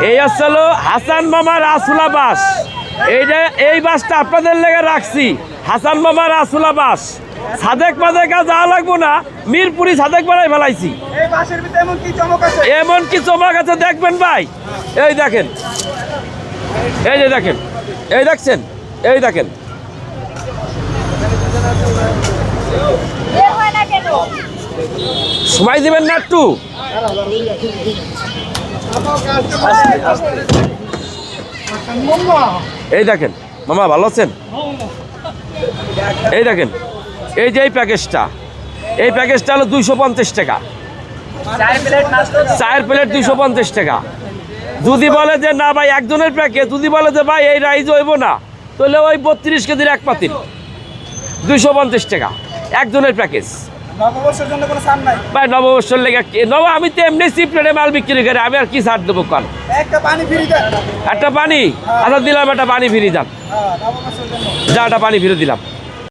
এই হলো হাসান মামার আসুলা বাস। এই বাসটা আপনাদের লেগে রাখছি, হাসান মামার আসুলা বাস। সাদেক মাদেকা যা লাগবো না, মিরপুরি সাদেক বানাই ফেলাইছি। এমন কি চমক আছে দেখবেন ভাই। এই দেখেন, এই যে দেখেন, এই দেখছেন, এই দেখেন। সময় দিবেন না একটু? এই দেখেন মামা, ভালো আছেন? এই দেখেন, এই যে এই প্যাকেজটা হলো 250 টাকা। 4 প্লেট 250 টাকা। যদি বলে যে না ভাই একজনের প্যাকেজ, যদি বলে যে ভাই এই রাইজ হইব না, তাহলে ওই 32 কেজির এক পাতিল 250 টাকা একজনের প্যাকেজ। নববর্ষের জন্য কোনো ছাড় নাই ভাই? নববর্ষের লেগে আমি তো এমনি চিপড়ে মাল বিক্রি করি, আমি আর কি ছাড় দেবো? কারণ একটা পানি ফ্রি দেন। একটা পানি, আচ্ছা দিলাম, একটা পানি ফ্রি যান, নববর্ষের জন্য যা একটা পানি ফিরে দিলাম।